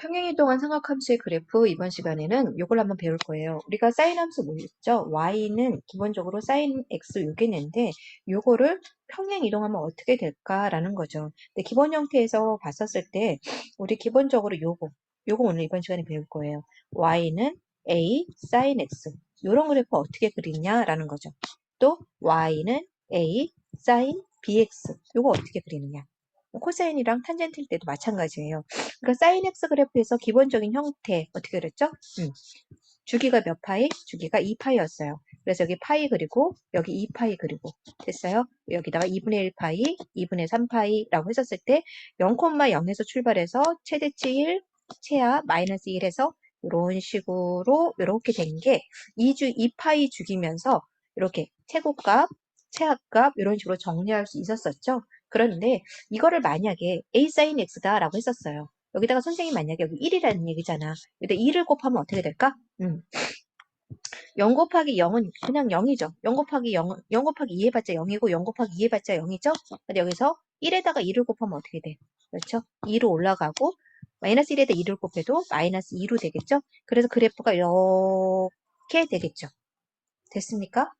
평행이동한 삼각함수의 그래프 이번 시간에는 이걸 한번 배울 거예요. 우리가 사인 함수 뭐 있죠? y는 기본적으로 sin x 요겠는데 요거를 평행이동하면 어떻게 될까라는 거죠. 근데 기본 형태에서 봤었을 때 우리 기본적으로 요거 오늘 이번 시간에 배울 거예요. y는 a sin x 요런 그래프 어떻게 그리냐라는 거죠. 또 y는 a sin bx 요거 어떻게 그리느냐. 코사인이랑 탄젠트일 때도 마찬가지예요. 그러니까 사인 x 그래프에서 기본적인 형태 어떻게 그랬죠? 주기가 몇 파이? 주기가 2파이였어요. 그래서 여기 파이 그리고 여기 2파이 그리고 됐어요? 여기다가 2분의 1파이, 2분의 3파이라고 했었을 때 0,0에서 출발해서 최대치 1, 최하 마이너스 1에서 이런 식으로 이렇게 된 게 2파이 주기면서 이렇게 최고값, 최하값 이런 식으로 정리할 수 있었었죠. 그런데 이거를 만약에 a sin x다라고 했었어요. 여기다가 선생님 만약에 여기 1이라는 얘기잖아. 근데 2를 곱하면 어떻게 될까? 0 곱하기 0은 그냥 0이죠. 0 곱하기 0, 0 곱하기 2 해봤자 0이고 0 곱하기 2 해봤자 0이죠. 근데 여기서 1에다가 2를 곱하면 어떻게 돼? 그렇죠? 2로 올라가고 마이너스 1에다 2를 곱해도 마이너스 2로 되겠죠? 그래서 그래프가 이렇게 되겠죠. 됐습니까?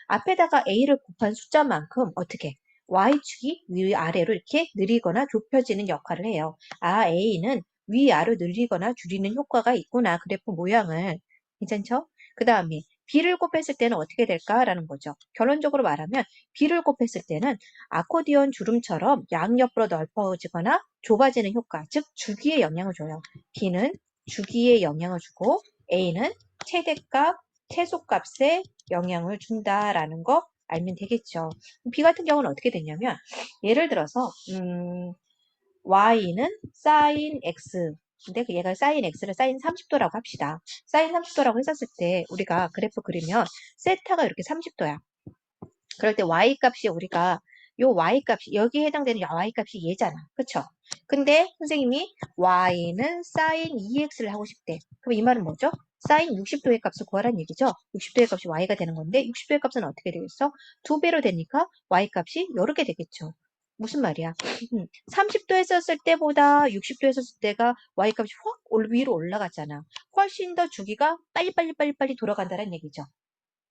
앞에다가 a를 곱한 숫자만큼 어떻게 y축이 위아래로 이렇게 느리거나 좁혀지는 역할을 해요. 아, a는 위아래로 늘리거나 줄이는 효과가 있구나. 그래프 모양을. 괜찮죠? 그 다음에 b를 곱했을 때는 어떻게 될까라는 거죠. 결론적으로 말하면 b를 곱했을 때는 아코디언 주름처럼 양옆으로 넓어지거나 좁아지는 효과, 즉 주기에 영향을 줘요. b는 주기에 영향을 주고 a는 최대값, 최소값에 영향을 준다라는 거 알면 되겠죠. B 같은 경우는 어떻게 되냐면 예를 들어서 y는 sin x 근데 얘가 sin x를 sin 30도라고 합시다. sin 30도라고 했었을 때 우리가 그래프 그리면 세타가 이렇게 30도야. 그럴 때 y 값이 우리가 요 y 값이 여기에 해당되는 y 값이 얘잖아. 그쵸? 근데 선생님이 y는 sin 2x를 하고 싶대. 그럼 이 말은 뭐죠? sin 60도의 값을 구하라는 얘기죠. 60도의 값이 y가 되는 건데 60도의 값은 어떻게 되겠어? 2배로 되니까 y 값이 이렇게 되겠죠. 무슨 말이야? 30도 했었을 때보다 60도 했었을 때가 y 값이 확 위로 올라갔잖아. 훨씬 더 주기가 빨리 돌아간다는 얘기죠.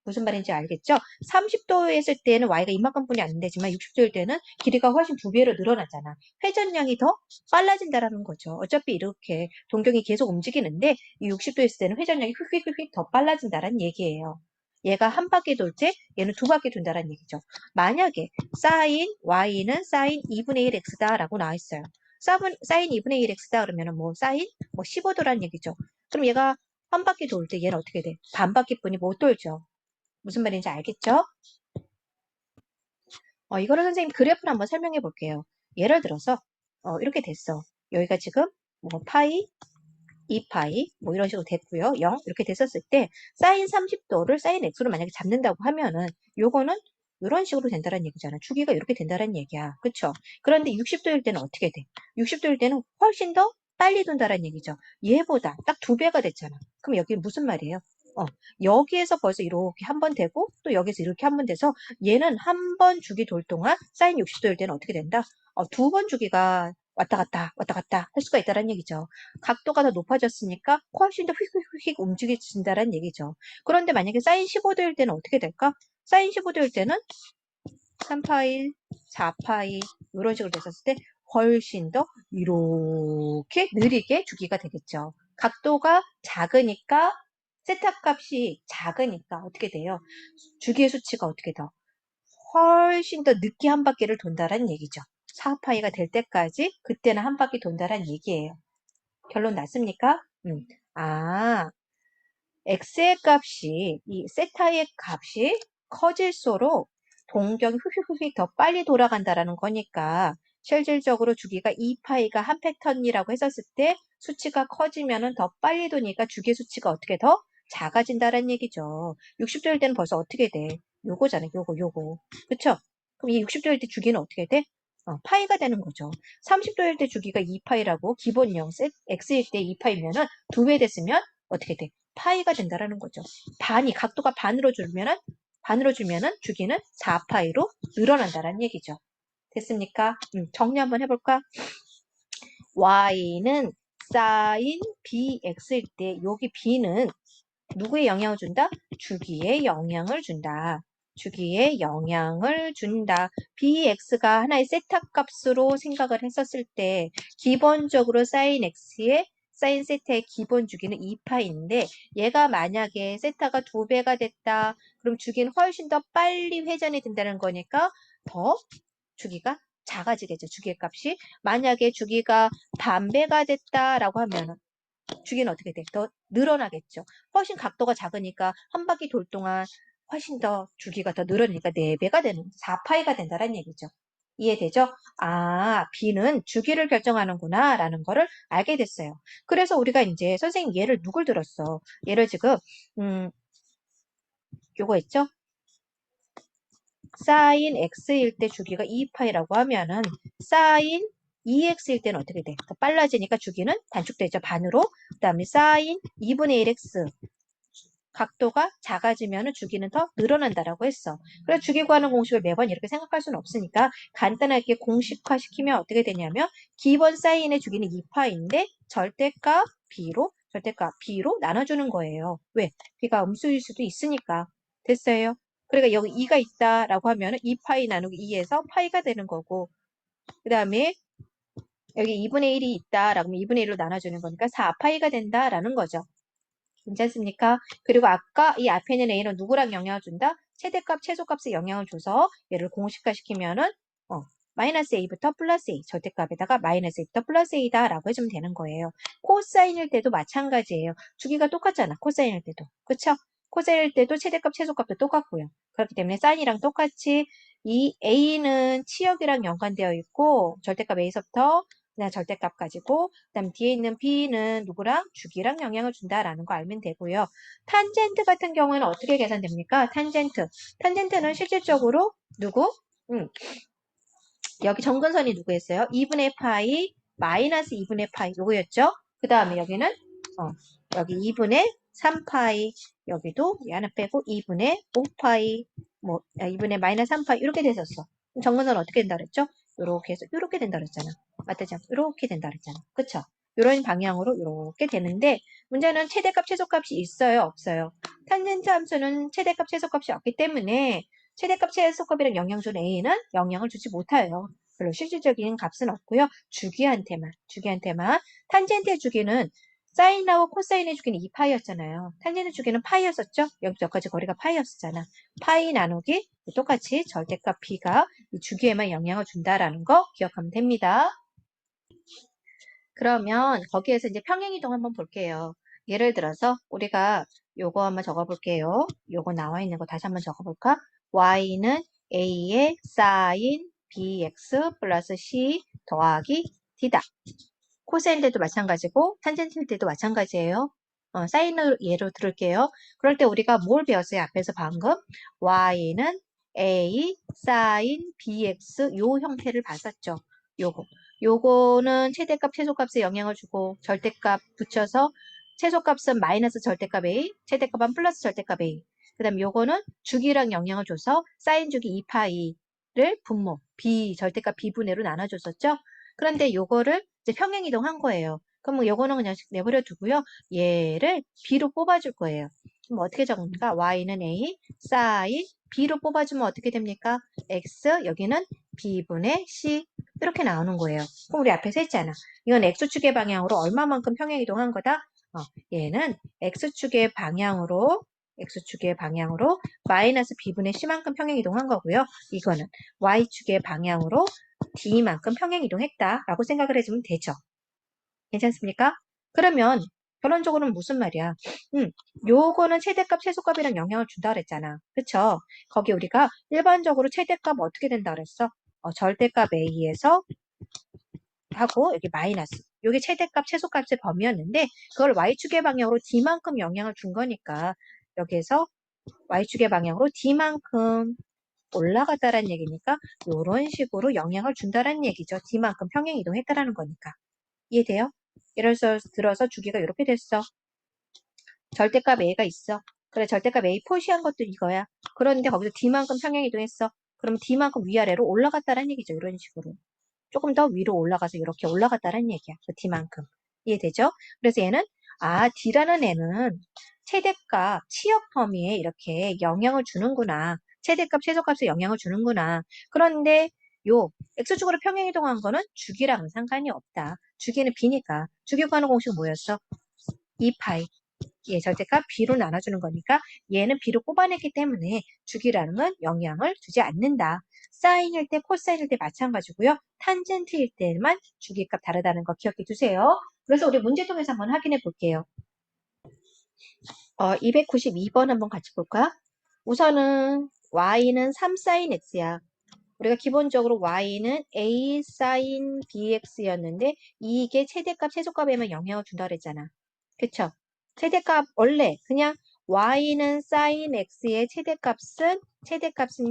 무슨 말인지 알겠죠? 30도 했을 때는 y가 이만큼뿐이 안 되지만 60도일 때는 길이가 훨씬 2배로 늘어나잖아. 회전량이 더 빨라진다라는 거죠. 어차피 이렇게 동경이 계속 움직이는데 이 60도 했을 때는 회전량이 휙휙휙휙 더 빨라진다라는 얘기예요. 얘가 한 바퀴 돌 때 얘는 두 바퀴 돈다라는 얘기죠. 만약에 sin y는 sin 2분의 1 x다라고 나와 있어요. sin 2분의 1 x다 그러면은 뭐 sin 15도라는 얘기죠. 그럼 얘가 한 바퀴 돌 때 얘는 어떻게 돼? 반 바퀴뿐이 못 돌죠. 무슨 말인지 알겠죠? 이거를 선생님 그래프를 한번 설명해 볼게요. 예를 들어서 이렇게 됐어. 여기가 지금 뭐 파이, 2파이 뭐 이런 식으로 됐고요. 0 이렇게 됐었을 때 사인 30도를 사인 x로 만약에 잡는다고 하면은 요거는 이런 식으로 된다는 얘기잖아. 주기가 이렇게 된다는 얘기야. 그쵸? 그런데 60도일 때는 어떻게 돼? 60도일 때는 훨씬 더 빨리 돈다는 얘기죠. 얘보다 딱 2배가 됐잖아. 그럼 여기 무슨 말이에요? 여기에서 벌써 이렇게 한 번 되고 또 여기서 이렇게 한 번 돼서 얘는 한 번 주기 돌 동안 사인 60도일 때는 어떻게 된다? 2번 주기가 왔다 갔다 할 수가 있다는 얘기죠. 각도가 더 높아졌으니까 훨씬 더 휙휙휙 움직여진다는 얘기죠. 그런데 만약에 사인 15도일 때는 어떻게 될까? 사인 15도일 때는 3파이, 4파이 이런 식으로 됐었을 때 훨씬 더 이렇게 느리게 주기가 되겠죠. 각도가 작으니까 세타 값이 작으니까 어떻게 돼요? 주기의 수치가 어떻게 더 훨씬 더 늦게 한 바퀴를 돈다라는 얘기죠. 4파이가 될 때까지 그때는 한 바퀴 돈다라는 얘기예요. 결론 났습니까? 아, x의 값이 이 세타의 값이 커질수록 동경이 휙휙휙 더 빨리 돌아간다라는 거니까 실질적으로 주기가 2파이가 한 패턴이라고 했었을 때 수치가 커지면은 더 빨리 도니까 주기의 수치가 어떻게 더 작아진다라는 얘기죠. 60도일 때는 벌써 어떻게 돼? 요거잖아요. 요거. 그쵸? 그럼 이 60도일 때 주기는 어떻게 돼? 파이가 되는 거죠. 30도일 때 주기가 2파이라고 기본형 x일 때 2파이면은 2배 됐으면 어떻게 돼? 파이가 된다라는 거죠. 각도가 반으로 줄면은 주기는 4파이로 늘어난다라는 얘기죠. 됐습니까? 정리 한번 해볼까? y는 사인 bx일 때 여기 b는 누구에 영향을 준다? 주기에 영향을 준다. 주기에 영향을 준다. bx가 하나의 세타 값으로 생각을 했었을 때 기본적으로 사인 x의 사인 세타의 기본 주기는 2파인데 얘가 만약에 세타가 2배가 됐다. 그럼 주기는 훨씬 더 빨리 회전이 된다는 거니까 더 주기가 작아지겠죠. 주기의 값이. 만약에 주기가 반배가 됐다라고 하면 주기는 어떻게 돼? 더 늘어나겠죠. 훨씬 각도가 작으니까 한 바퀴 돌 동안 훨씬 더 주기가 더 늘어나니까 4배가 되는 4파이가 된다는 얘기죠. 이해되죠? 아, B는 주기를 결정하는구나 라는 거를 알게 됐어요. 그래서 우리가 이제 선생님 얘를 누굴 들었어? 얘를 지금 요거 있죠? 사인 x일 때 주기가 2파이라고 하면은 사인 2x일 때는 어떻게 돼? 더 빨라지니까 주기는 단축되죠. 반으로. 그 다음에 사인 2분의 1x 각도가 작아지면 주기는 더 늘어난다라고 했어. 그래서 주기 구하는 공식을 매번 이렇게 생각할 수는 없으니까 간단하게 공식화 시키면 어떻게 되냐면 기본 사인의 주기는 2파인데 절대값 b로 나눠주는 거예요. 왜? b가 음수일 수도 있으니까. 됐어요? 그러니까 여기 2가 있다라고 하면 2파이 나누기 2에서 파이가 되는 거고 그 다음에 여기 2분의 1이 있다라고 하면 2분의 1로 나눠주는 거니까 4파이가 된다라는 거죠. 괜찮습니까? 그리고 아까 이 앞에 있는 A는 누구랑 영향을 준다? 최대값, 최소값에 영향을 줘서 얘를 공식화시키면은 마이너스 A부터 플러스 A, 절대값에다가 마이너스 A부터 플러스 A다 라고 해주면 되는 거예요. 코사인일 때도 마찬가지예요. 주기가 똑같잖아. 코사인일 때도. 그쵸? 코사인일 때도 최대값, 최소값도 똑같고요. 그렇기 때문에 사인이랑 똑같이 이 A는 치역이랑 연관되어 있고 절대값 A서부터 그냥 절대값 가지고 그다음 뒤에 있는 B는 누구랑 주기랑 영향을 준다라는 거 알면 되고요. 탄젠트 같은 경우에는 어떻게 계산됩니까? 탄젠트는 실질적으로 누구? 여기 정근선이 누구였어요? 2분의 파이 마이너스 2분의 파이 요거였죠? 그 다음에 여기는 여기 2분의 3파이 여기도 얘 하나 빼고 2분의 5파이 2분의 마이너스 3파이 이렇게 됐었어. 그럼 정근선 어떻게 된다 그랬죠? 요렇게 해서 요렇게 된다 그랬잖아. 맞다지 않고 요렇게 된다 그랬잖아. 그쵸? 요런 방향으로 요렇게 되는데 문제는 최대값 최소값이 있어요 없어요? 탄젠트 함수는 최대값 최소값이 없기 때문에 최대값 최소값이랑 영향 준 A는 영향을 주지 못해요. 별로 실질적인 값은 없고요. 주기한테만. 탄젠트의 주기는 사인하고 코사인의 주기는 2파이였잖아요. 탄젠트 주기는 파이였었죠? 여기까지 거리가 파이였었잖아. 파이 나누기 똑같이 절대값 B가 이 주기에만 영향을 준다라는 거 기억하면 됩니다. 그러면 거기에서 이제 평행이동 한번 볼게요. 예를 들어서 우리가 요거 한번 적어볼게요. 요거 나와 있는 거 다시 한번 적어볼까? y는 a의 sin bx 플러스 c 더하기 d다. 코사인 때도 마찬가지고 탄젠트 때도 마찬가지예요. 사인을 예로 들을게요. 그럴 때 우리가 뭘 배웠어요? 앞에서 방금 y는 a sin bx 요 형태를 봤었죠. 요거는 최대값 최소값에 영향을 주고 절대값 붙여서 최소값은 마이너스 절대값 a, 최대값은 플러스 절대값 a. 그 다음 요거는 주기랑 영향을 줘서 사인 주기 2파이를 분모 b 절대값 b분의로 나눠줬었죠. 그런데 요거를 이제 평행 이동한 거예요. 그럼 뭐 요거는 그냥 내버려 두고요. 얘를 b로 뽑아줄 거예요. 그럼 어떻게 적습니까? y는 a, sin b로 뽑아주면 어떻게 됩니까? x, 여기는 b분의 c 이렇게 나오는 거예요. 그럼 우리 앞에서 했잖아. 이건 x축의 방향으로 얼마만큼 평행 이동한 거다? 얘는 x축의 방향으로 마이너스 b분의 c만큼 평행 이동한 거고요. 이거는 y축의 방향으로 d만큼 평행 이동했다라고 생각을 해주면 되죠. 괜찮습니까? 그러면 결론적으로는 무슨 말이야? 요거는 최대값, 최소값이랑 영향을 준다 그랬잖아. 그쵸? 거기 우리가 일반적으로 최대값 어떻게 된다 그랬어? 절대값 A에서 하고 여기 마이너스. 요게 최대값, 최소값의 범위였는데 그걸 Y축의 방향으로 D만큼 영향을 준 거니까 여기에서 Y축의 방향으로 D만큼 올라갔다라는 얘기니까 이런 식으로 영향을 준다라는 얘기죠. D만큼 평행 이동했다라는 거니까. 이해돼요? 예를 들어서 주기가 이렇게 됐어. 절대값 A가 있어. 그래, 절대값 A 표시한 것도 이거야. 그런데 거기서 D만큼 평행 이동했어. 그럼 D만큼 위아래로 올라갔다라는 얘기죠. 이런 식으로. 조금 더 위로 올라가서 이렇게 올라갔다라는 얘기야. 그 D만큼. 이해되죠? 그래서 얘는 D라는 애는 최대값, 치역 범위에 이렇게 영향을 주는구나. 최대값, 최소값에 영향을 주는구나. 그런데 요 x축으로 평행이동한 거는 주기랑은 상관이 없다. 주기는 b니까. 주기 구하는 공식은 뭐였어? 2파이. 예, 절대값 b로 나눠주는 거니까 얘는 b로 뽑아냈기 때문에 주기라는 건 영향을 주지 않는다. 사인일 때, 코사인일 때 마찬가지고요. 탄젠트일 때만 주기값 다르다는 거 기억해 두세요. 그래서 우리 문제통에서 한번 확인해 볼게요. 292번 한번 같이 볼까? 우선은 y는 3sin x야. 우리가 기본적으로 y는 a sin bx였는데 이게 최대값, 최소값에만 영향을 준다 그랬잖아. 그쵸? 최대값 원래 그냥 y는 sin x의 최대값은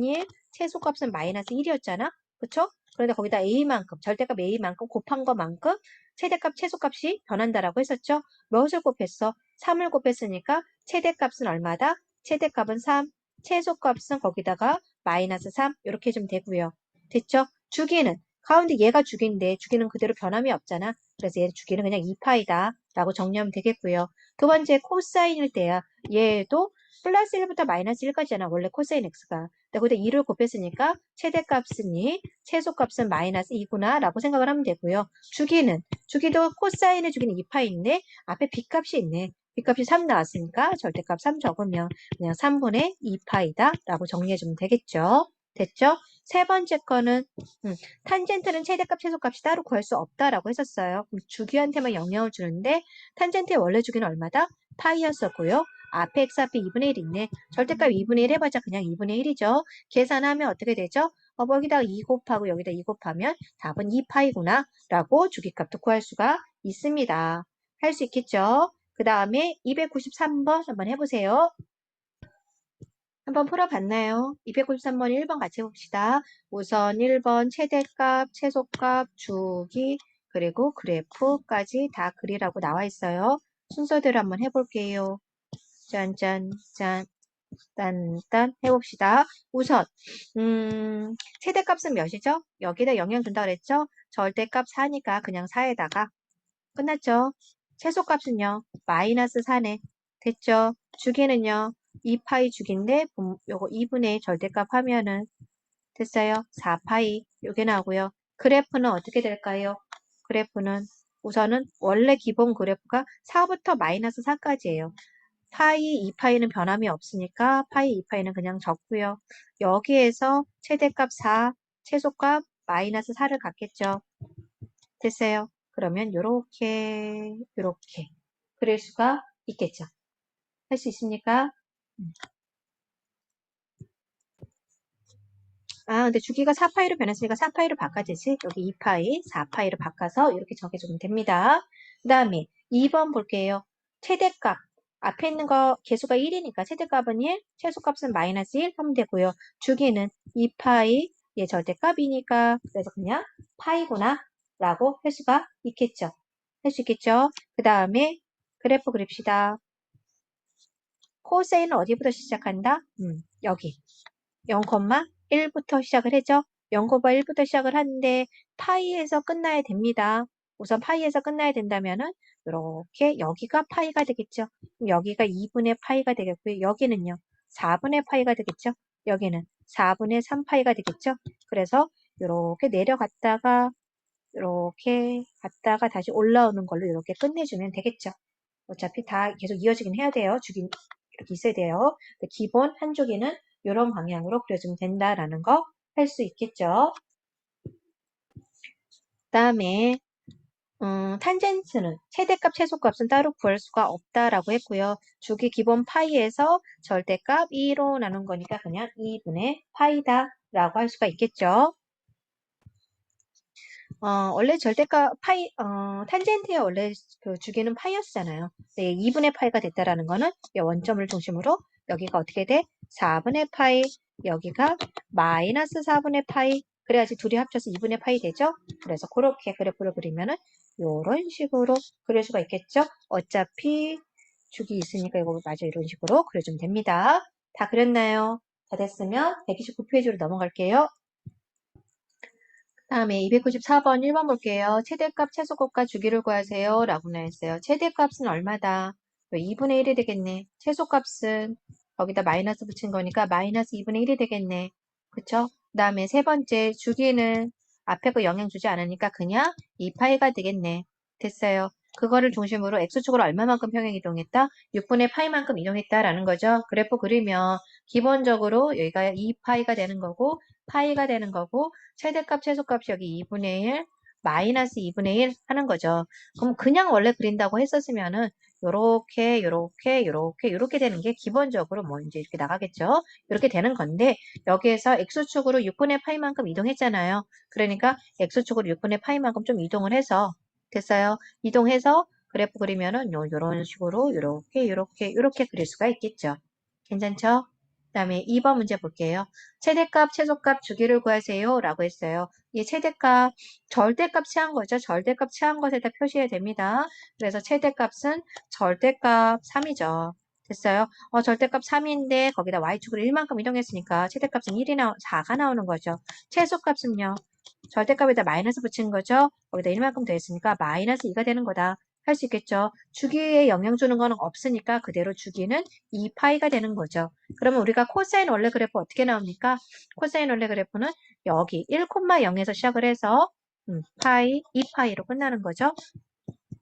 1, 최소값은 마이너스 1이었잖아. 그쵸? 그런데 거기다 a만큼, 절대값 a만큼 곱한 것만큼 최대값, 최소값이 변한다라고 했었죠. 무엇을 곱했어? 3을 곱했으니까 최대값은 얼마다? 최대값은 3, 최소값은 거기다가 마이너스 3 이렇게 좀 되고요. 됐죠? 주기는 가운데 얘가 주기인데 주기는 그대로 변함이 없잖아. 그래서 얘 주기는 그냥 2파이다 라고 정리하면 되겠고요. 두 번째 코사인일 때야. 얘도 플러스 1부터 마이너스 1까지잖아. 원래 코사인 x가. 근데 거기다 2를 곱했으니까 최대값은 2, 최소값은 마이너스 2구나 라고 생각을 하면 되고요. 주기도 코사인의 주기는 2파인데 앞에 b값이 있네. b값이 3 나왔으니까 절대값 3 적으면 그냥 3분의 2파이다 라고 정리해주면 되겠죠. 됐죠? 세 번째 거는 탄젠트는 최대값, 최소값이 따로 구할 수 없다라고 했었어요. 그럼 주기한테만 영향을 주는데 탄젠트의 원래 주기는 얼마다? 파이였었고요. 앞에 x 앞에 2분의 1 있네. 절대값 2분의 1 해봤자 그냥 2분의 1이죠. 계산하면 어떻게 되죠? 여기다가 2 곱하고 여기다 2 곱하면 답은 2파이구나 라고 주기값도 구할 수가 있습니다. 할 수 있겠죠? 그 다음에 293번 한번 해보세요. 한번 풀어봤나요? 293번 1번 같이 해봅시다. 우선 1번 최대값, 최소값, 주기, 그리고 그래프까지 다 그리라고 나와 있어요. 순서대로 한번 해볼게요. 짠짠, 짠, 딴딴 해봅시다. 우선 최대값은 몇이죠? 여기다 영향 준다 그랬죠? 절대값 4니까 그냥 4에다가 끝났죠? 최소값은요? 마이너스 4네. 됐죠? 주기는요? 2파이 주기인데 요거 2분의 절대값 하면은 됐어요? 4파이 요게 나오고요. 그래프는 어떻게 될까요? 그래프는 우선은 원래 기본 그래프가 4부터 마이너스 4까지예요. 파이, 2파이는 변함이 없으니까 파이, 2파이는 그냥 적고요. 여기에서 최대값 4, 최소값 마이너스 4를 갖겠죠. 됐어요. 그러면 요렇게 그릴 수가 있겠죠. 할 수 있습니까? 근데 주기가 4파이로 변했으니까 4파이로 바꿔지지. 여기 2파이, 4파이로 바꿔서 이렇게 적어주면 됩니다. 그 다음에 2번 볼게요. 최대값. 앞에 있는 거 개수가 1이니까 최대값은 1, 최소값은 마이너스 1 하면 되고요. 주기는 2파이, 얘 절대값이니까 그래서 그냥 파이구나 라고 할 수가 있겠죠. 할 수 있겠죠. 그 다음에 그래프 그립시다. 코사인은 어디부터 시작한다? 여기. 0,1부터 시작을 해죠. 0,1부터 시작을 하는데 파이에서 끝나야 됩니다. 우선 파이에서 끝나야 된다면은 이렇게 여기가 파이가 되겠죠. 그럼 여기가 2분의 파이가 되겠고요. 여기는요. 4분의 파이가 되겠죠. 여기는 4분의 3파이가 되겠죠. 그래서 이렇게 내려갔다가 이렇게 갔다가 다시 올라오는 걸로 이렇게 끝내주면 되겠죠. 어차피 다 계속 이어지긴 해야 돼요. 주긴 이렇게 있어야 돼요. 기본 한 주기는 이런 방향으로 그려주면 된다라는 거 할 수 있겠죠. 그다음에 탄젠트는 최대값, 최소값은 따로 구할 수가 없다라고 했고요. 주기 기본 파이에서 절대값 2로 나눈 거니까 그냥 2분의 파이다라고 할 수가 있겠죠. 원래 절대값 탄젠트의 원래 그 주기는 파이였잖아요. 네, 2분의 파이가 됐다라는 거는 이 원점을 중심으로 여기가 어떻게 돼? 4분의 파이, 여기가 마이너스 4분의 파이. 그래야지 둘이 합쳐서 2분의 파이 되죠? 그래서 그렇게 그래프를 그리면은 이런 식으로 그릴 수가 있겠죠? 어차피 주기 있으니까 이거 마저 이런 식으로 그려주면 됩니다. 다 그렸나요? 다 됐으면 129페이지로 넘어갈게요. 다음에 294번 1번 볼게요. 최대값, 최소값과 주기를 구하세요. 라고 나왔어요. 최대값은 얼마다? 2분의 1이 되겠네. 최소값은 거기다 마이너스 붙인 거니까 마이너스 2분의 1이 되겠네. 그쵸? 그 다음에 세 번째 주기는 앞에 거 영향 주지 않으니까 그냥 2파이가 되겠네. 됐어요. 그거를 중심으로 x축으로 얼마만큼 평행 이동했다? 6분의 파이만큼 이동했다라는 거죠. 그래프 그리면 기본적으로 여기가 2파이가 되는 거고 파이가 되는 거고 최대값, 최소값이 여기 2분의 1, 마이너스 2분의 1 하는 거죠. 그럼 그냥 원래 그린다고 했었으면은 요렇게, 요렇게, 요렇게, 요렇게 되는 게 기본적으로 뭐 이제 이렇게 나가겠죠. 이렇게 되는 건데 여기에서 x축으로 6분의 파이만큼 이동했잖아요. 그러니까 x축으로 6분의 파이만큼 좀 이동을 해서 됐어요. 이동해서 그래프 그리면은 요런 식으로 요렇게, 요렇게, 요렇게 그릴 수가 있겠죠. 괜찮죠? 그 다음에 2번 문제 볼게요. 최대값, 최소값 주기를 구하세요. 라고 했어요. 이 최대값, 절대값 취한 거죠. 절대값 취한 것에다 표시해야 됩니다. 그래서 최대값은 절대값 3이죠. 됐어요? 절대값 3인데 거기다 y축으로 1만큼 이동했으니까 최대값은 4가 나오는 거죠. 최소값은요. 절대값에다 마이너스 붙인 거죠. 거기다 1만큼 더했으니까 마이너스 2가 되는 거다. 할 수 있겠죠. 주기에 영향 주는 거는 없으니까 그대로 주기는 2파이가 되는 거죠. 그러면 우리가 코사인 원래 그래프 어떻게 나옵니까? 코사인 원래 그래프는 여기 1,0에서 시작을 해서 파이, 2파이로 끝나는 거죠.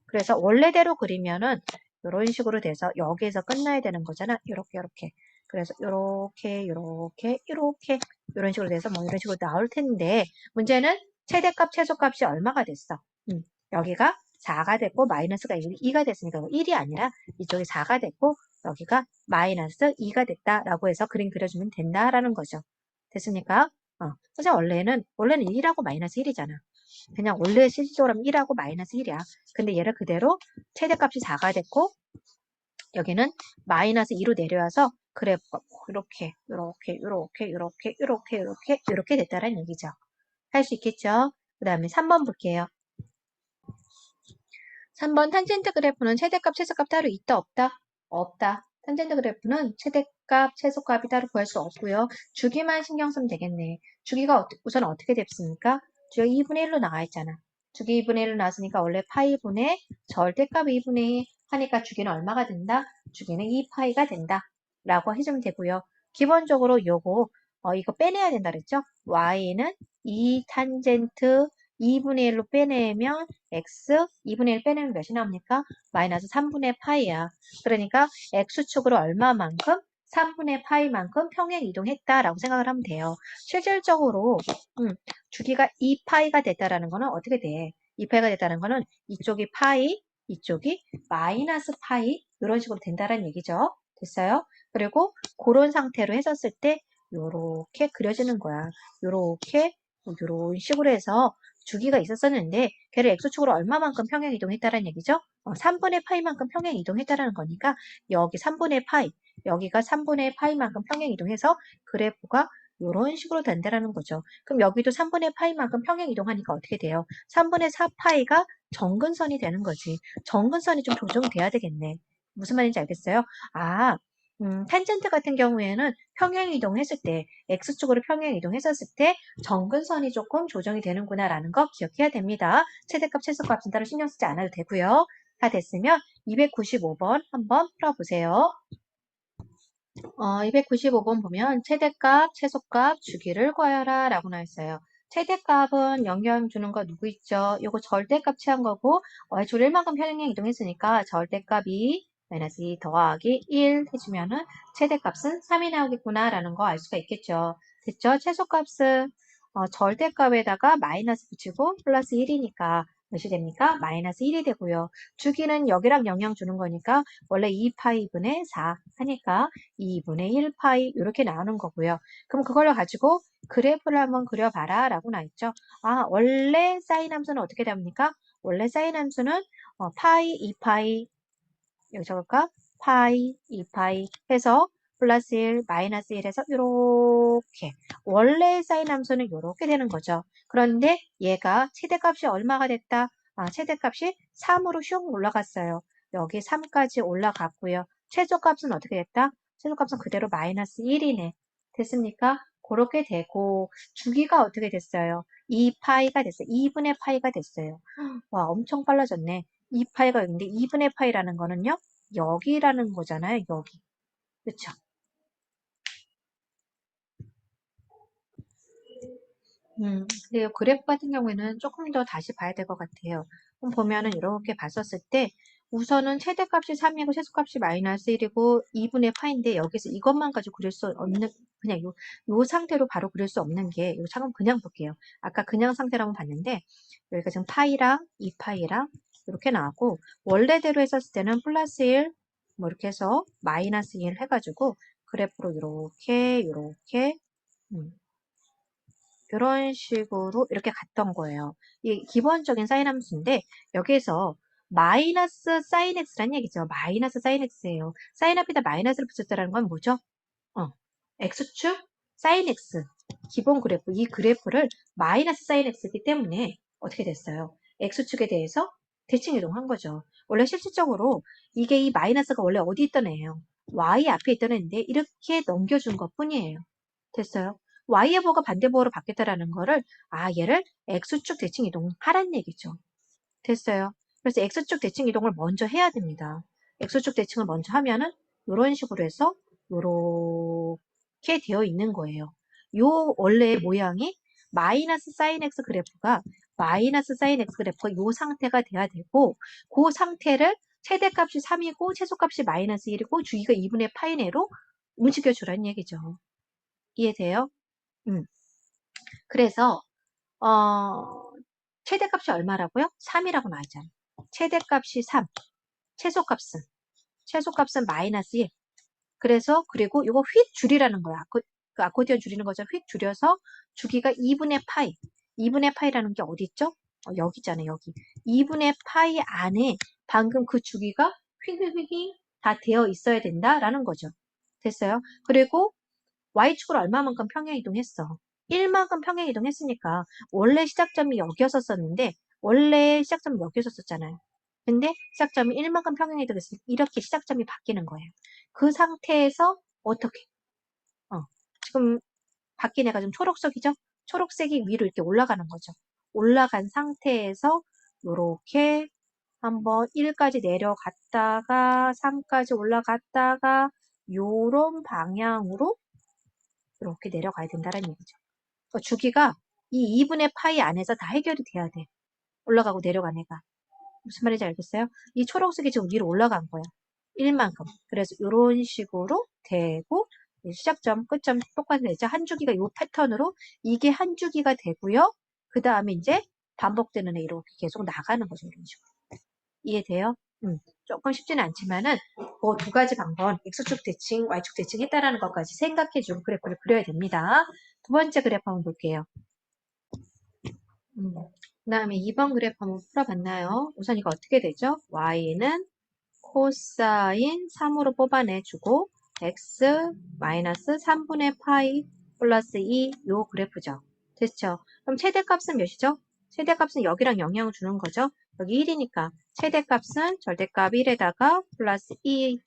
그래서 원래대로 그리면은 이런 식으로 돼서 여기에서 끝나야 되는 거잖아. 이렇게 이렇게. 그래서 이렇게 이렇게 이렇게 이런 식으로 돼서 뭐 이런 식으로 나올 텐데 문제는 최대값 최소값이 얼마가 됐어? 여기가 4가 됐고 마이너스가 2가 됐으니까 1이 아니라 이쪽이 4가 됐고 여기가 마이너스 2가 됐다라고 해서 그림 그려주면 된다라는 거죠. 됐습니까? 선생님 원래는 1하고 마이너스 1이잖아. 그냥 원래 실질적으로 하면 1하고 마이너스 1이야. 근데 얘를 그대로 최대값이 4가 됐고 여기는 마이너스 2로 내려와서 그래프가 이렇게 이렇게 이렇게 이렇게 이렇게 이렇게 이렇게 됐다라는 얘기죠. 할 수 있겠죠? 그 다음에 3번 볼게요. 3번 탄젠트 그래프는 최대값, 최소값 따로 있다, 없다? 없다. 탄젠트 그래프는 최대값, 최소값이 따로 구할 수 없고요. 주기만 신경 쓰면 되겠네. 주기가 우선 어떻게 됐습니까? 주기가 2분의 1로 나와 있잖아. 주기 2분의 1로 나왔으니까 원래 파이분의 절대값 2분의 1 하니까 주기는 얼마가 된다? 주기는 2파이가 된다. 라고 해주면 되고요. 기본적으로 이거 빼내야 된다 그랬죠? y는 2 탄젠트 2분의 1로 빼내면 x 2분의 1 빼내면 몇이 나옵니까? 마이너스 3분의 파이야. 그러니까 x축으로 얼마만큼? 3분의 파이만큼 평행 이동했다라고 생각을 하면 돼요. 실질적으로 주기가 2파이가 됐다라는 거는 어떻게 돼? 2파이가 됐다는 거는 이쪽이 파이, 이쪽이 마이너스 파이 이런 식으로 된다라는 얘기죠. 됐어요? 그리고 그런 상태로 했었을 때 요렇게 그려지는 거야. 요렇게 이런 식으로 해서 주기가 있었었는데 걔를 x축으로 얼마만큼 평행 이동했다라는 얘기죠? 3분의 파이만큼 평행 이동했다라는 거니까 여기 3분의 파이, 여기가 3분의 파이만큼 평행 이동해서 그래프가 이런 식으로 된다라는 거죠. 그럼 여기도 3분의 파이만큼 평행 이동하니까 어떻게 돼요? 3분의 4파이가 정근선이 되는 거지. 정근선이 좀 조정돼야 되겠네. 무슨 말인지 알겠어요? 탄젠트 같은 경우에는 평행 이동했을 때, x축으로 평행 이동했었을 때 정근선이 조금 조정이 되는구나라는 거 기억해야 됩니다. 최대값, 최소값은 따로 신경 쓰지 않아도 되고요. 다 됐으면 295번 한번 풀어보세요. 295번 보면 최대값, 최소값, 주기를 구하여라 라고 나와 있어요. 최대값은 영향 주는 거 누구 있죠? 요거 절대값 취한 거고 줄 1만큼 평행 이동했으니까 절대값이 마이너스 2 더하기 1 해주면은 최대값은 3이 나오겠구나 라는 거 알 수가 있겠죠. 됐죠? 최소값은 절대값에다가 마이너스 붙이고 플러스 1이니까 몇이 됩니까? 마이너스 1이 되고요. 주기는 여기랑 영향 주는 거니까 원래 2파이분의 4 하니까 2분의 1파이 이렇게 나오는 거고요. 그럼 그걸 가지고 그래프를 한번 그려봐라 라고 나있죠. 원래 사인 함수는 어떻게 됩니까? 원래 사인 함수는 파이, 2파이 여기 적을까? 파이, 2파이 해서 플러스 1, 마이너스 1 해서 이렇게 원래 사인 함수는 이렇게 되는 거죠. 그런데 얘가 최대값이 얼마가 됐다? 최대값이 3으로 슝 올라갔어요. 여기 3까지 올라갔고요. 최소값은 어떻게 됐다? 최소값은 그대로 마이너스 1이네. 됐습니까? 그렇게 되고 주기가 어떻게 됐어요? 2파이가 됐어요. 2분의 파이가 됐어요. 와, 엄청 빨라졌네. 2파이가 여기인데 2분의 파이라는 거는요. 여기라는 거잖아요. 여기. 그쵸? 그래요. 그래프 같은 경우에는 조금 더 다시 봐야 될 것 같아요. 그럼 보면은 이렇게 봤었을 때 우선은 최대값이 3이고 최소값이 마이너스 1이고 2분의 파인데 여기서 이것만 가지고 그릴 수 없는 그냥 요 상태로 바로 그릴 수 없는 게 이거 잠깐 그냥 볼게요. 아까 그냥 상태라고 봤는데 여기가 지금 파이랑 2파이랑 이렇게 나왔고 원래대로 했었을 때는 플러스 1 뭐 이렇게 해서 마이너스 1 해가지고 그래프로 이렇게 이런 식으로 이렇게 갔던 거예요. 이 기본적인 사인 함수인데 여기에서 마이너스 사인 x란 얘기죠. 마이너스 사인 x예요. 사인 앞에다 마이너스를 붙였다는 건 뭐죠? x축 사인 x 기본 그래프 이 그래프를 마이너스 사인 x이기 때문에 어떻게 됐어요? x축에 대해서 대칭 이동한 거죠. 원래 실질적으로 이게 이 마이너스가 원래 어디 있던 애예요? y 앞에 있던 애인데 이렇게 넘겨준 것 뿐이에요. 됐어요? y의보가 반대보호로 바뀌었다라는 거를 얘를 x축 대칭 이동하란 얘기죠. 됐어요. 그래서 x축 대칭 이동을 먼저 해야 됩니다. x축 대칭을 먼저 하면은 이런 식으로 해서 이렇게 되어 있는 거예요. 요 원래 모양이 마이너스 사인 x 그래프가 마이너스 사인 x 그래프가 요 상태가 돼야 되고 그 상태를 최대값이 3이고 최소값이 마이너스 1이고 주기가 2분의 파이 내로 움직여 주라는 얘기죠. 이해돼요? 음. 그래서 어, 최대값이 얼마라고요? 3이라고 나와있잖아요. 최대값이 3, 최소값은 마이너스 1. 그래서 그리고 이거 휙 줄이라는 거야. 그 아코디언 줄이는 거죠. 휙 줄여서 주기가 2분의 파이. 2분의 파이라는 게 어디 있죠? 여기 있잖아요. 여기. 2분의 파이 안에 방금 그 주기가 휙휙휙 다 되어 있어야 된다라는 거죠. 됐어요? 그리고 Y축으로 얼마만큼 평행이동했어? 1만큼 평행이동했으니까 원래 시작점이 여기였었는데 원래 시작점이 여기였었잖아요. 근데 시작점이 1만큼 평행이동했으니까 이렇게 시작점이 바뀌는 거예요. 그 상태에서 어떻게? 지금 바뀐 애가 좀 초록색이죠? 초록색이 위로 이렇게 올라가는 거죠. 올라간 상태에서 이렇게 한번 1까지 내려갔다가 3까지 올라갔다가 요런 방향으로 이렇게 내려가야 된다는 얘기죠. 주기가 이 2분의 파이 안에서 다 해결이 돼야 돼. 올라가고 내려간 애가. 무슨 말인지 알겠어요? 이 초록색이 지금 위로 올라간 거야. 1만큼. 그래서 이런 식으로 되고 시작점, 끝점 똑같은 애죠. 한 주기가 이 패턴으로 이게 한 주기가 되고요. 그 다음에 이제 반복되는 애 이렇게 계속 나가는 거죠. 이런 식으로. 이해돼요? 조금 쉽지는 않지만은 그 두 가지 방법, X축 대칭, Y축 대칭 했다라는 것까지 생각해주고 그래프를 그려야 됩니다. 두 번째 그래프 한번 볼게요. 그 다음에 2번 그래프 한번 풀어봤나요? 우선 이거 어떻게 되죠? Y는 코사인 3으로 뽑아내주고 X 마이너스 3분의 파이 플러스 2 요 그래프죠. 됐죠? 그럼 최대값은 몇이죠? 최대값은 여기랑 영향을 주는 거죠. 여기 1이니까 최대값은 절대값 1에다가 플러스 2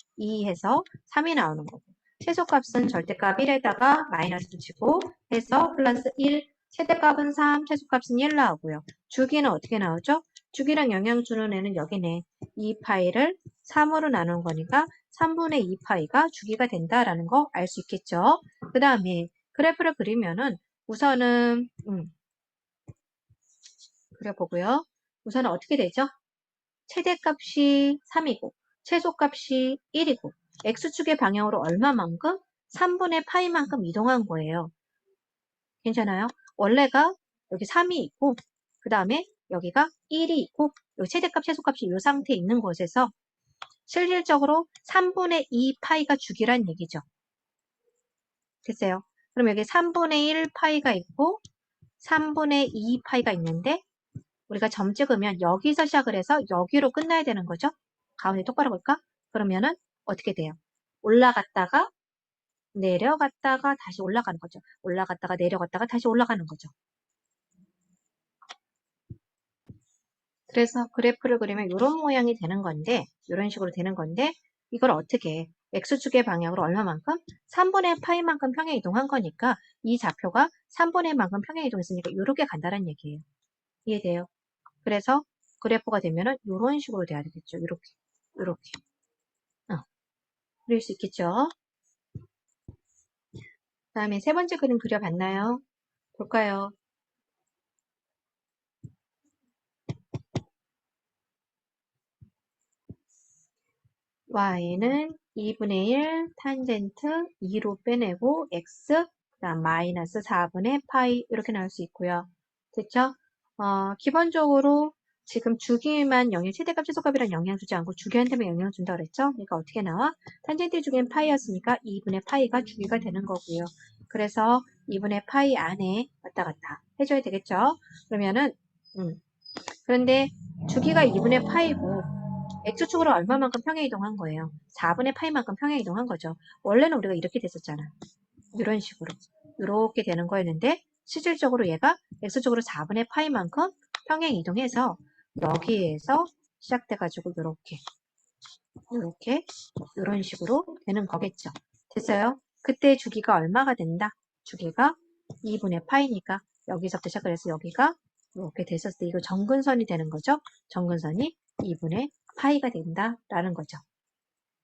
해서 3이 나오는 거고 최소값은 절대값 1에다가 마이너스 치고 해서 플러스 1 최대값은 3, 최소값은 1 나오고요. 주기는 어떻게 나오죠? 주기랑 영향 주는 애는 여기네. 2파이를 3으로 나눈 거니까 3분의 2파이가 주기가 된다라는 거 알 수 있겠죠. 그 다음에 그래프를 그리면은 우선은 그려보고요. 우선은 어떻게 되죠? 최대값이 3이고 최소값이 1이고 x축의 방향으로 얼마만큼? 3분의 파이만큼 이동한 거예요. 괜찮아요? 원래가 여기 3이 있고 그 다음에 여기가 1이 있고 여기 최대값, 최소값이 이 상태에 있는 곳에서 실질적으로 3분의 2 파이가 주기란 얘기죠. 됐어요? 그럼 여기 3분의 1 파이가 있고 3분의 2 파이가 있는데 우리가 점 찍으면 여기서 시작을 해서 여기로 끝나야 되는 거죠. 가운데 똑바로 볼까? 그러면은 어떻게 돼요? 올라갔다가 내려갔다가 다시 올라가는 거죠. 올라갔다가 내려갔다가 다시 올라가는 거죠. 그래서 그래프를 그리면 이런 모양이 되는 건데 이런 식으로 되는 건데 이걸 어떻게 해? x축의 방향으로 얼마만큼? 3분의 파이만큼 평행 이동한 거니까 이 좌표가 3분의 만큼 평행 이동했으니까 이렇게 간다는 얘기예요. 이해돼요? 그래서 그래프가 되면은 이런 식으로 돼야 되겠죠. 이렇게, 이렇게. 그릴 수 있겠죠. 다음에 세 번째 그림 그려봤나요? 볼까요? y는 2분의 1 탄젠트 2로 빼내고 x 그다음 마이너스 4분의 파이 이렇게 나올 수 있고요. 됐죠? 기본적으로 지금 주기만 최대값 최소값이란 영향 주지 않고 주기한테만 영향 준다 그랬죠? 그러니까 어떻게 나와? 탄젠트 주기는 파이였으니까 2분의 파이가 주기가 되는 거고요. 그래서 2분의 파이 안에 왔다 갔다 해줘야 되겠죠? 그러면은 그런데 주기가 2분의 파이고 x축으로 얼마만큼 평행 이동한 거예요? 4분의 파이만큼 평행 이동한 거죠. 원래는 우리가 이렇게 됐었잖아. 이런 식으로. 이렇게 되는 거였는데 실질적으로 얘가 x축으로 4분의 파이만큼 평행 이동해서 여기에서 시작돼가지고 이렇게 이런 식으로 되는 거겠죠. 됐어요? 그때 주기가 얼마가 된다? 주기가 2분의 파이니까 여기서부터 시작해서 여기가 이렇게 됐었을 때 이거 정근선이 되는 거죠. 정근선이 2분의 파이가 된다라는 거죠.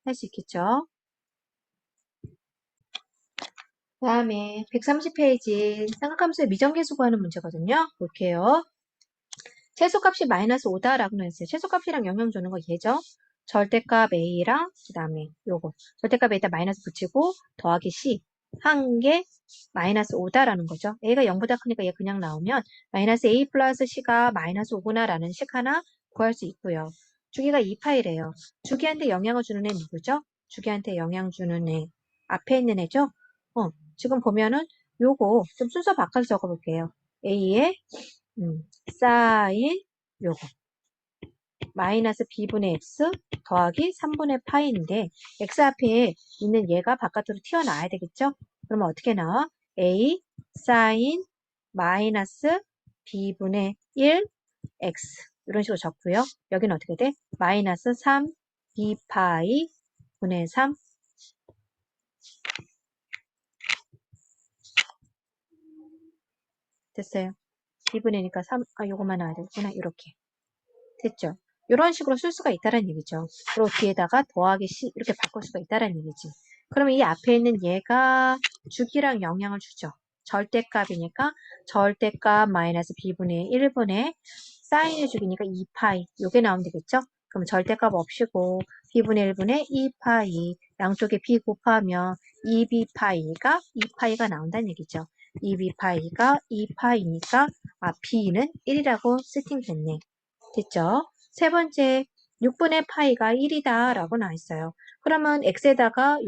할 수 있겠죠? 그 다음에 130페이지 삼각함수의 미정계수 구하는 문제거든요. 볼게요. 최소값이 마이너스 5다라고 했어요. 최소값이랑 영향 주는 거 얘죠? 절대값 A랑 그 다음에 요거 절대값 A에다 마이너스 붙이고 더하기 C 한 개 마이너스 5다라는 거죠. A가 0보다 크니까 얘 그냥 나오면 마이너스 A 플러스 C가 마이너스 5구나 라는 식 하나 구할 수 있고요. 주기가 2파이래요. 주기한테 영향을 주는 애 누구죠? 주기한테 영향 주는 애 앞에 있는 애죠? 지금 보면은 요거 좀 순서 바꿔서 적어볼게요. A의 사인 요거 마이너스 b분의 x 더하기 3분의 파이인데 x 앞에 있는 얘가 바깥으로 튀어나와야 되겠죠? 그러면 어떻게 나와? a 사인 마이너스 b분의 1 x 이런 식으로 적고요. 여기는 어떻게 돼? 마이너스 3 b파이 분의 3 됐어요. b분의니까 3, 요것만 나와야 되겠구나. 이렇게. 됐죠? 이런 식으로 쓸 수가 있다는 얘기죠. 그리고 뒤에다가 더하기 C 이렇게 바꿀 수가 있다는 얘기지. 그러면 이 앞에 있는 얘가 주기랑 영향을 주죠. 절대값이니까 절대값 마이너스 b분의 1분의 사인의 주기니까 2파이 요게 나오면 되겠죠? 그럼 절대값 없이고 b분의 1분의 2파이 양쪽에 b 곱하면 2b파이가 2파이가 나온다는 얘기죠. 2b파이가 2파이니까 b는 1이라고 세팅됐네. 됐죠? 세 번째, 6분의 파이가 1이다 라고 나와 있어요. 그러면 x에다가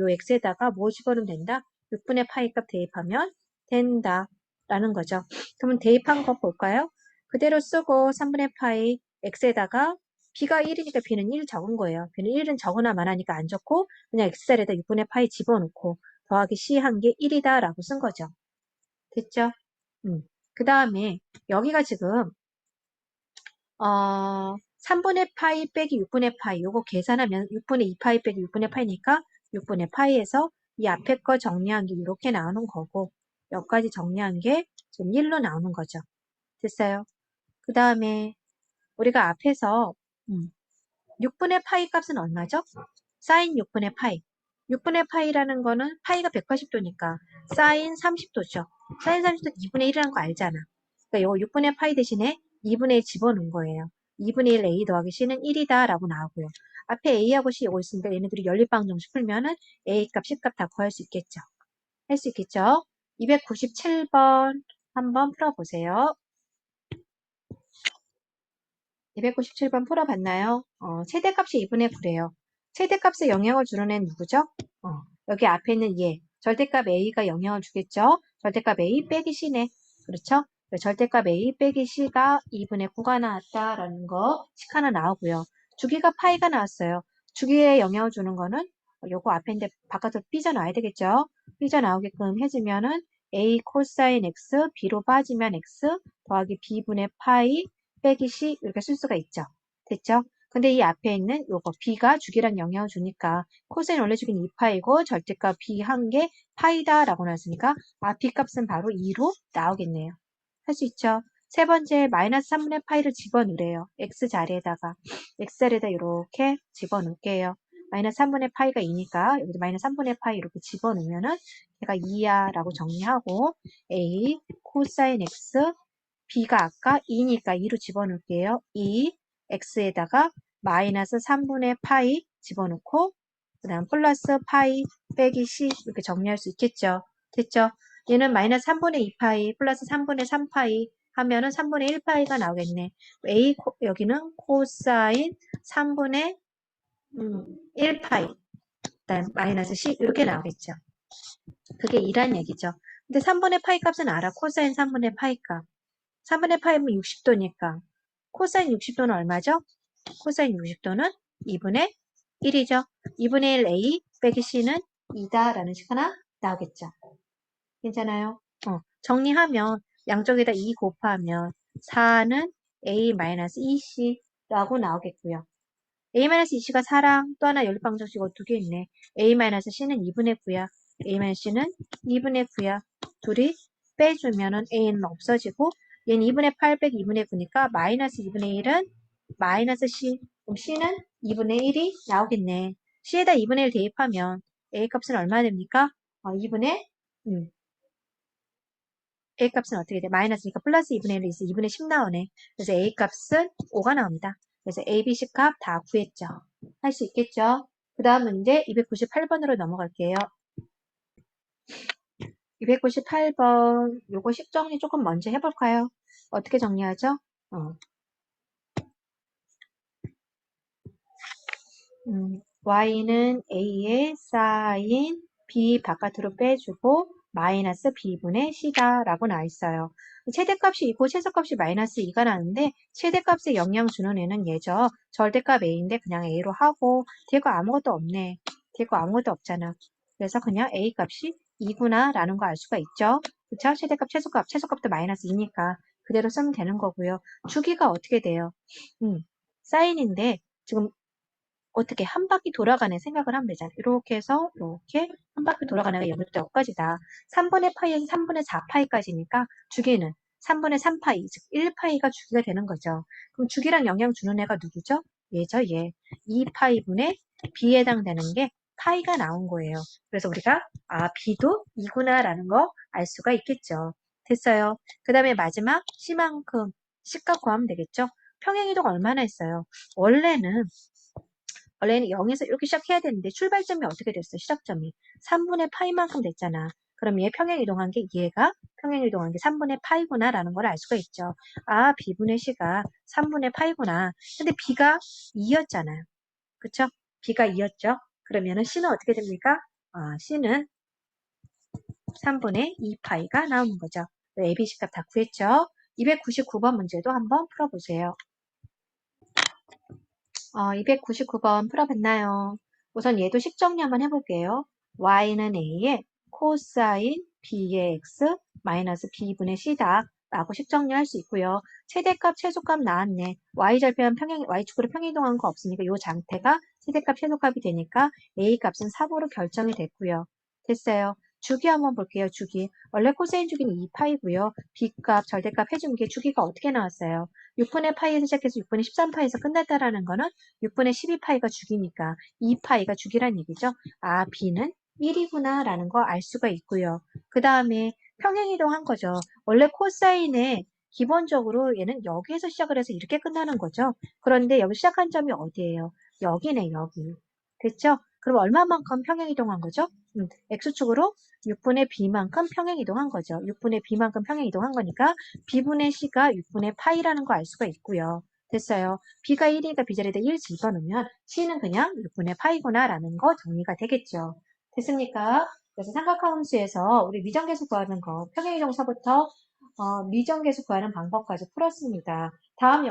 뭐 집어넣으면 된다? 6분의 파이 값 대입하면 된다 라는 거죠. 그러면 대입한 거 볼까요? 그대로 쓰고 3분의 파이 x에다가 b가 1이니까 b는 1 적은 거예요. b는 1은 적으나 마나니까 안 적고 그냥 x자리에다 6분의 파이 집어넣고 더하기 c 한 게 1이다 라고 쓴 거죠. 됐죠? 그 다음에 여기가 지금 3분의 파이 빼기 6분의 파이 요거 계산하면 6분의 2파이 빼기 6분의 파이니까 6분의 파이에서 이 앞에 거 정리한 게 이렇게 나오는 거고 여기까지 정리한 게 지금 1로 나오는 거죠. 됐어요? 그 다음에 우리가 앞에서 6분의 파이 값은 얼마죠? 사인 6분의 파이. 6분의 파이라는 거는 파이가 180도니까 사인 30도죠. 사인 30도 2분의 1이라는 거 알잖아. 그러니까 이거 6분의 파이 대신에 2분의 1 집어넣은 거예요. 2분의 1 A 더하기 C는 1이다 라고 나오고요. 앞에 A하고 C 이거 있으니까 얘네들이 연립방정식 풀면은 A 값, C 값 다 구할 수 있겠죠. 할 수 있겠죠. 297번 한번 풀어보세요. 297번 풀어봤나요? 최대값이 2분의 9래요. 최대값에 영향을 주는 애는 누구죠? 여기 앞에 있는 얘. 절대값 A가 영향을 주겠죠? 절대값 A 빼기 C네. 그렇죠? 절대값 A 빼기 C가 2분의 9가 나왔다라는 거 식 하나 나오고요. 주기가 파이가 나왔어요. 주기에 영향을 주는 거는 요거 앞에인데 바깥으로 삐져나와야 되겠죠? 삐져나오게끔 해주면은 A 코사인 X, B로 빠지면 X 더하기 B분의 파이 빼기 C 이렇게 쓸 수가 있죠. 됐죠? 근데 이 앞에 있는 요거 b가 주기랑 영향을 주니까 코사인 원래 주기는 2파이고 절대값 b 한 개 파이다라고 나왔으니까 b 값은 바로 2로 나오겠네요. 할 수 있죠? 세 번째 마이너스 3분의 파이를 집어넣으래요. x 자리에다가 이렇게 집어넣을게요. 마이너스 3분의 파이가 2니까 여기도 마이너스 3분의 파이 이렇게 집어넣으면은 얘가 2야 라고 정리하고 a 코사인 x b가 아까 2니까 2로 집어넣을게요. 2 x에다가 마이너스 3분의 파이 집어넣고 그 다음 플러스 파이 빼기 c 이렇게 정리할 수 있겠죠. 됐죠? 얘는 마이너스 3분의 2파이 플러스 3분의 3파이 하면은 3분의 1파이가 나오겠네. 여기는 코사인 3분의 1파이 그다음 마이너스 c 이렇게 나오겠죠. 그게 2란 얘기죠. 근데 3분의 파이 값은 알아. 코사인 3분의 파이 값. 3분의 파이면 60도니까 코사인 60도는 얼마죠? 코사인 60도는 2분의 1이죠. 2분의 1 A 빼기 C는 2다 라는 식 하나 나오겠죠. 괜찮아요? 정리하면 양쪽에다 2 곱하면 4는 A-2C라고 나오겠고요. A-2C가 4랑 또 하나 연립방정식이 두 개 있네. A-C는 2분의 9야. A-C는 2분의 9야. 둘이 빼주면은 A는 없어지고 얘는 2분의 8 빼기 2분의 9니까 마이너스 2분의 1은 마이너스 C. 그럼 C는 2분의 1이 나오겠네. C에다 2분의 1 대입하면 A 값은 얼마 됩니까? 2분의 A 값은 어떻게 돼? 마이너스니까 플러스 2분의 1이 있어 2분의 10 나오네. 그래서 A 값은 5가 나옵니다. 그래서 A, B, C 값 다 구했죠. 할 수 있겠죠? 그 다음 문제 298번으로 넘어갈게요. 298번 요거 식 정리 조금 먼저 해볼까요? 어떻게 정리하죠? y는 a의 사인 b 바깥으로 빼주고 마이너스 b분의 c다 라고 나와 있어요. 최대값이 2고 최소값이 마이너스 2가 나는데 최대값에 영향 주는 애는 얘죠. 절대값 a인데 그냥 a로 하고 뒤에 거 아무것도 없네. 뒤에 거 아무것도 없잖아. 그래서 그냥 a 값이 2구나 라는 거 알 수가 있죠. 그쵸? 최대값, 최소값도 마이너스 2니까 그대로 쓰면 되는 거고요. 주기가 어떻게 돼요? 사인인데 지금 어떻게 한 바퀴 돌아가는 생각을 하면 되잖아. 이렇게 해서 이렇게 한 바퀴 돌아가는 게 여기부터 여기까지다. 3분의 파이에서 3분의 4파이까지니까 주기는 3분의 3파이, 즉 1파이가 주기가 되는 거죠. 그럼 주기랑 영향 주는 애가 누구죠? 얘죠, 얘. 2파이분의 b에 해당되는 게 파이가 나온 거예요. 그래서 우리가 b도 2구나라는 거 알 수가 있겠죠. 됐어요. 그 다음에 마지막 c만큼 c값 구하면 되겠죠. 평행이동 얼마나 했어요? 원래는 0에서 이렇게 시작해야 되는데 출발점이 어떻게 됐어? 시작점이 3분의 파이만큼 됐잖아. 그럼 얘 평행 이동한 게 얘가 평행 이동한 게 3분의 파이구나 라는 걸 알 수가 있죠. b분의 c가 3분의 파이구나. 근데 b가 2였잖아요. 그쵸? b가 2였죠. 그러면은 c는 어떻게 됩니까? c는 3분의 2파이가 나오는 거죠. ABC 값 다 구했죠. 299번 문제도 한번 풀어보세요. 299번 풀어봤나요? 우선 얘도 식 정리 한번 해볼게요. y는 a의 코사인 b의 x 마이너스 b분의 c다 라고 식 정리할 수 있고요. 최대값, 최소값 나왔네. y절편 y축으로 평행이동한 거 없으니까 이 장태가 최대값, 최소값이 되니까 a 값은 4으로 결정이 됐고요. 됐어요. 주기 한번 볼게요. 주기. 원래 코사인 주기는 2파이고요. b값, 절대값 해준 게 주기가 어떻게 나왔어요? 6분의 파이에서 시작해서 6분의 13파이에서 끝났다라는 거는 6분의 12파이가 주기니까 2파이가 주기란 얘기죠. b는 1이구나 라는 거 알 수가 있고요. 그 다음에 평행이동한 거죠. 원래 코사인에 기본적으로 얘는 여기에서 시작을 해서 이렇게 끝나는 거죠. 그런데 여기 시작한 점이 어디예요? 여기네, 여기. 됐죠? 그럼 얼마만큼 평행이동한 거죠? x축으로 6분의 b만큼 평행이동한 거죠. 6분의 b만큼 평행이동한 거니까 b분의 c가 6분의 파이라는 거 알 수가 있고요. 됐어요. b가 1이니까 b자리에다 1 집어넣으면 c는 그냥 6분의 파이구나 라는 거 정리가 되겠죠. 됐습니까? 그래서 삼각함수에서 우리 미정계수 구하는 거 평행이동서부터 미정계수 구하는 방법까지 풀었습니다. 다음